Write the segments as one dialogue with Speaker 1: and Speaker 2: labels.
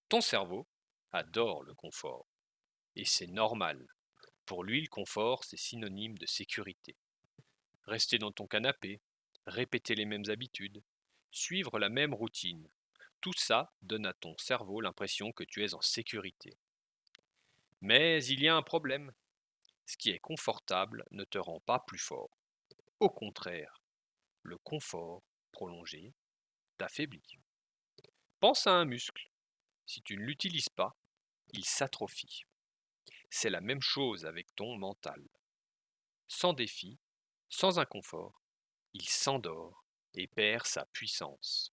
Speaker 1: Ton cerveau adore le confort, et c'est normal. Pour lui, le confort, c'est synonyme de sécurité. Rester dans ton canapé, répéter les mêmes habitudes, suivre la même routine, tout ça donne à ton cerveau l'impression que tu es en sécurité. Mais il y a un problème. Ce qui est confortable ne te rend pas plus fort. Au contraire, le confort prolongé t'affaiblit. Pense à un muscle. Si tu ne l'utilises pas, il s'atrophie. C'est la même chose avec ton mental. Sans défi, sans inconfort, il s'endort et perd sa puissance.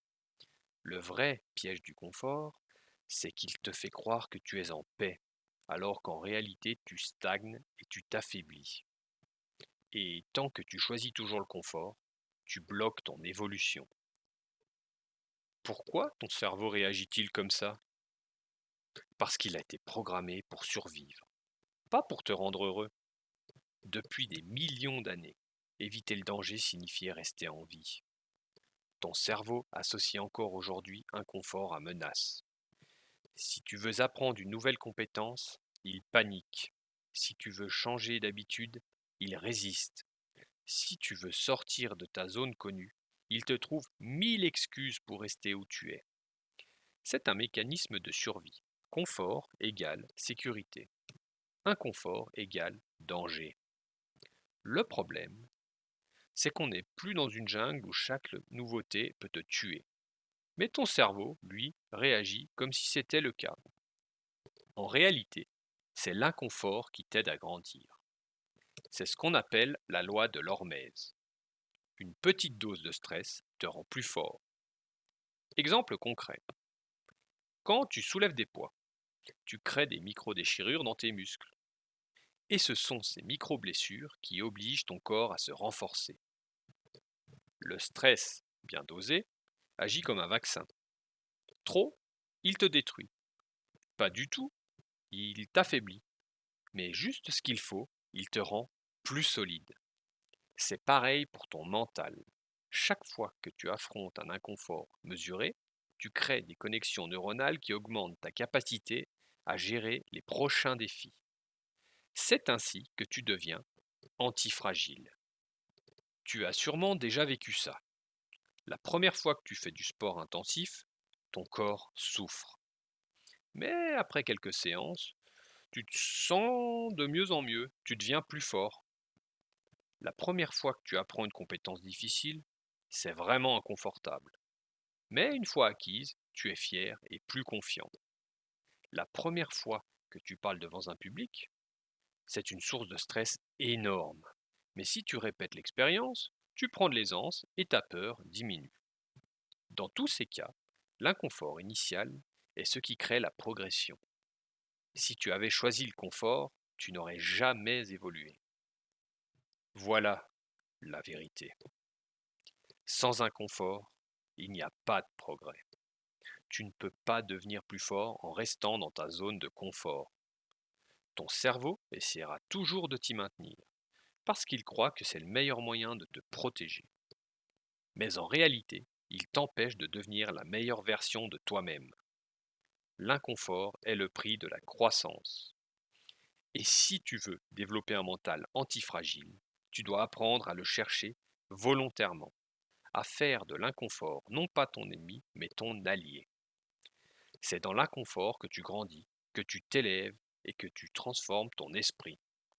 Speaker 1: Le vrai piège du confort, c'est qu'il te fait croire que tu es en paix, alors qu'en réalité tu stagnes et tu t'affaiblis. Et tant que tu choisis toujours le confort, tu bloques ton évolution. Pourquoi ton cerveau réagit-il comme ça? Parce qu'il a été programmé pour survivre, pas pour te rendre heureux. Depuis des millions d'années, éviter le danger signifiait rester en vie. Ton cerveau associe encore aujourd'hui inconfort à menace. Si tu veux apprendre une nouvelle compétence, il panique. Si tu veux changer d'habitude, il résiste. Si tu veux sortir de ta zone connue, il te trouve 1000 excuses pour rester où tu es. C'est un mécanisme de survie. Confort égale sécurité. Inconfort égale danger. Le problème, c'est qu'on n'est plus dans une jungle où chaque nouveauté peut te tuer. Mais ton cerveau, lui, réagit comme si c'était le cas. En réalité, c'est l'inconfort qui t'aide à grandir. C'est ce qu'on appelle la loi de l'hormèse. Une petite dose de stress te rend plus fort. Exemple concret. Quand tu soulèves des poids, tu crées des micro-déchirures dans tes muscles. Et ce sont ces micro-blessures qui obligent ton corps à se renforcer. Le stress, bien dosé, agit comme un vaccin. Trop, il te détruit. Pas du tout, il t'affaiblit. Mais juste ce qu'il faut, il te rend plus solide. C'est pareil pour ton mental. Chaque fois que tu affrontes un inconfort mesuré, tu crées des connexions neuronales qui augmentent ta capacité à gérer les prochains défis. C'est ainsi que tu deviens antifragile. Tu as sûrement déjà vécu ça. La première fois que tu fais du sport intensif, ton corps souffre. Mais après quelques séances, tu te sens de mieux en mieux, tu deviens plus fort. La première fois que tu apprends une compétence difficile, c'est vraiment inconfortable. Mais une fois acquise, tu es fier et plus confiant. La première fois que tu parles devant un public, c'est une source de stress énorme. Mais si tu répètes l'expérience, tu prends de l'aisance et ta peur diminue. Dans tous ces cas, l'inconfort initial est ce qui crée la progression. Si tu avais choisi le confort, tu n'aurais jamais évolué. Voilà la vérité. Sans inconfort, il n'y a pas de progrès. Tu ne peux pas devenir plus fort en restant dans ta zone de confort. Ton cerveau essaiera toujours de t'y maintenir, parce qu'il croit que c'est le meilleur moyen de te protéger. Mais en réalité, il t'empêche de devenir la meilleure version de toi-même. L'inconfort est le prix de la croissance. Et si tu veux développer un mental antifragile, tu dois apprendre à le chercher volontairement, à faire de l'inconfort non pas ton ennemi, mais ton allié. C'est dans l'inconfort que tu grandis, que tu t'élèves et que tu transformes ton esprit.